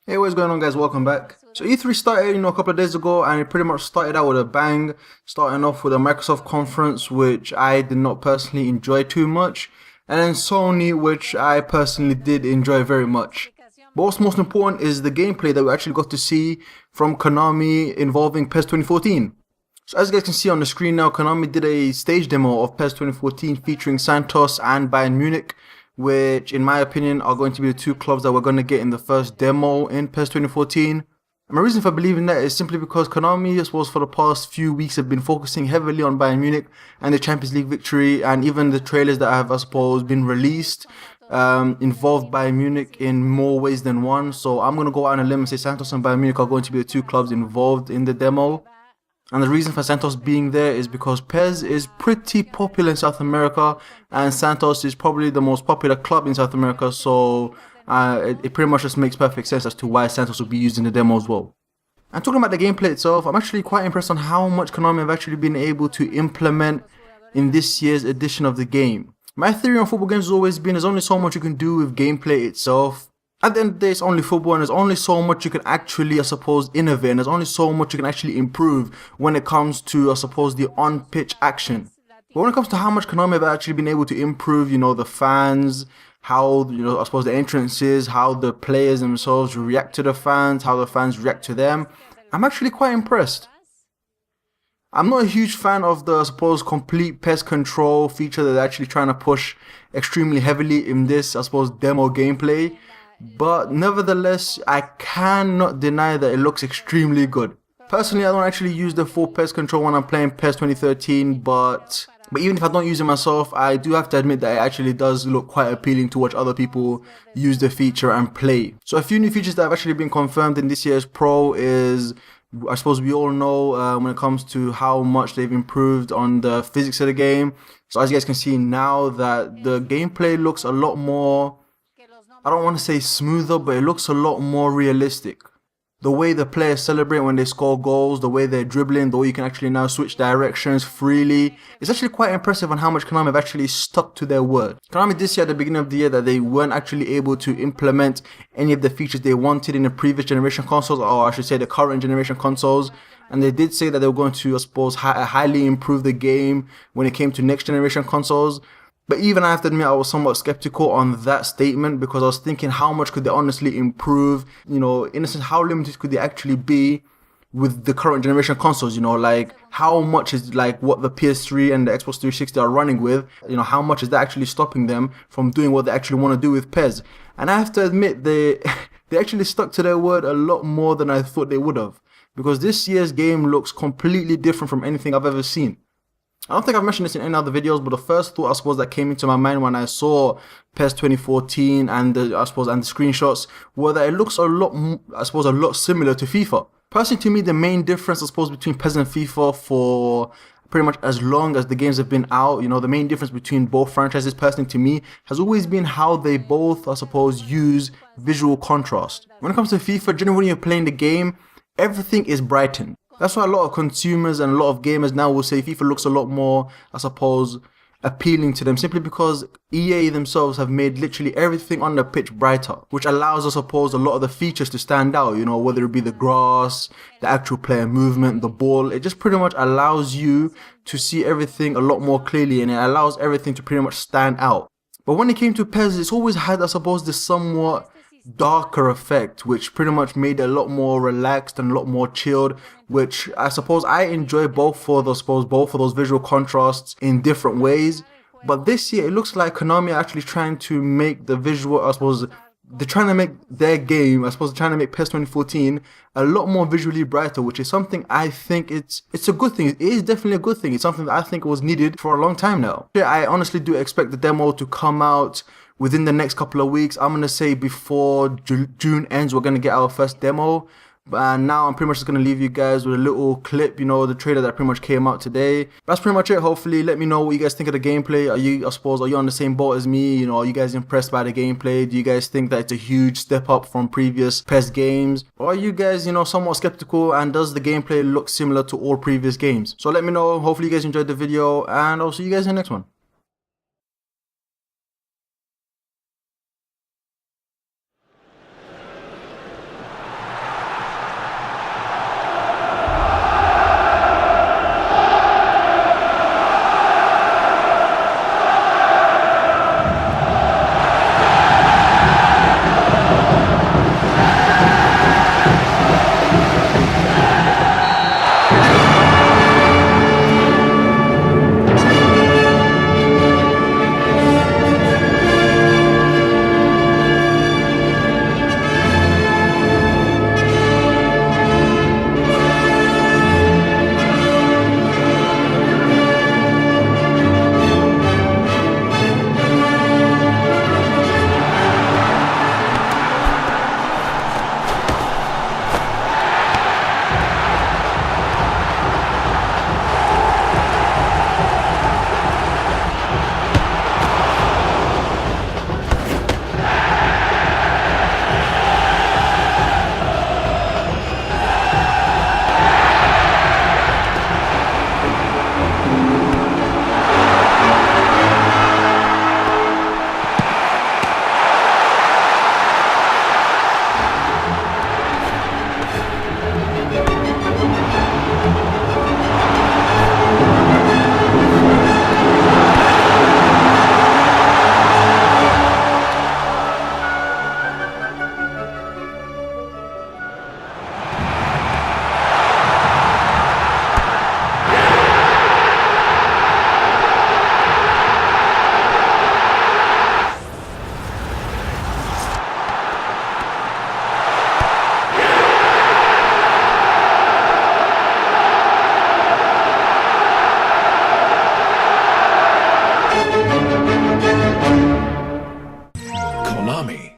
Hey, what's going on, guys? Welcome back. So E3 started, a couple of days ago, and it pretty much started out with a bang, starting off with a Microsoft conference, which I did not personally enjoy too much, and then Sony, which I personally did enjoy very much. But what's most important is the gameplay that we actually got to see from Konami involving PES 2014. So as you guys can see on the screen now, Konami did a stage demo of PES 2014 featuring Santos and Bayern Munich, which in my opinion are going to be the two clubs that we're going to get in the first demo in PES 2014. And my reason for believing that is simply because Konami, I suppose, for the past few weeks have been focusing heavily on Bayern Munich and the Champions League victory, and even the trailers that have, I suppose, been released involved Bayern Munich in more ways than one. So I'm going to go out on a limb and say Santos and Bayern Munich are going to be the two clubs involved in the demo. And the reason for Santos being there is because PES is pretty popular in South America, and Santos is probably the most popular club in South America, so it pretty much just makes perfect sense as to why Santos will be used in the demo as well. And talking about the gameplay itself, I'm actually quite impressed on how much Konami have actually been able to implement in this year's edition of the game. My theory on football games has always been there's only so much you can do with gameplay itself. At the end of the day, it's only football, and there's only so much you can actually, I suppose, innovate, and there's only so much you can actually improve when it comes to, I suppose, the on-pitch action. But when it comes to how much Konami have actually been able to improve, the fans, how, I suppose the entrances, how the players themselves react to the fans, how the fans react to them, I'm actually quite impressed. I'm not a huge fan of the, I suppose, complete PES control feature that they're actually trying to push extremely heavily in this, I suppose, demo gameplay. But nevertheless, I cannot deny that it looks extremely good. Personally, I don't actually use the full PES control when I'm playing PES 2013, but even if I don't use it myself, I do have to admit that it actually does look quite appealing to watch other people use the feature and play. So a few new features that have actually been confirmed in this year's Pro is, I suppose we all know when it comes to how much they've improved on the physics of the game. So as you guys can see now that the gameplay looks a lot more, I don't want to say smoother, but it looks a lot more realistic. The way the players celebrate when they score goals, the way they're dribbling, the way you can actually now switch directions freely. It's actually quite impressive on how much Konami have actually stuck to their word. Konami did say at the beginning of the year that they weren't actually able to implement any of the features they wanted in the previous generation consoles, or I should say the current generation consoles. And they did say that they were going to, I suppose, highly improve the game when it came to next generation consoles. But even I have to admit I was somewhat skeptical on that statement, because I was thinking how much could they honestly improve, in a sense, how limited could they actually be with the current generation consoles, like how much is like what the PS3 and the Xbox 360 are running with, how much is that actually stopping them from doing what they actually want to do with PES. And I have to admit they actually stuck to their word a lot more than I thought they would have, because this year's game looks completely different from anything I've ever seen. I don't think I've mentioned this in any other videos, but the first thought I suppose that came into my mind when I saw PES 2014 and the screenshots were that it looks a lot similar to FIFA. Personally, to me, the main difference I suppose between PES and FIFA for pretty much as long as the games have been out, the main difference between both franchises, personally to me, has always been how they both, I suppose, use visual contrast. When it comes to FIFA, generally when you're playing the game, everything is brightened. That's why a lot of consumers and a lot of gamers now will say FIFA looks a lot more, I suppose, appealing to them, simply because EA themselves have made literally everything on the pitch brighter, which allows, I suppose, a lot of the features to stand out, whether it be the grass, the actual player movement, the ball. It just pretty much allows you to see everything a lot more clearly, and it allows everything to pretty much stand out. But when it came to PES, it's always had, I suppose, this somewhat darker effect, which pretty much made it a lot more relaxed and a lot more chilled, which I suppose I enjoy both of those visual contrasts in different ways. But this year it looks like Konami are actually trying to make the visual, they're trying to make their game, they're trying to make PES 2014 a lot more visually brighter, which is something I think it's a good thing. It is definitely a good thing. It's something that I think was needed for a long time now. I honestly do expect the demo to come out within the next couple of weeks. I'm going to say before June ends, we're going to get our first demo. And now I'm pretty much just going to leave you guys with a little clip, the trailer that pretty much came out today. That's pretty much it. Hopefully, let me know what you guys think of the gameplay. Are you on the same boat as me? Are you guys impressed by the gameplay? Do you guys think that it's a huge step up from previous PES games? Or are you guys, somewhat skeptical, and does the gameplay look similar to all previous games? So let me know. Hopefully you guys enjoyed the video, and I'll see you guys in the next one. army.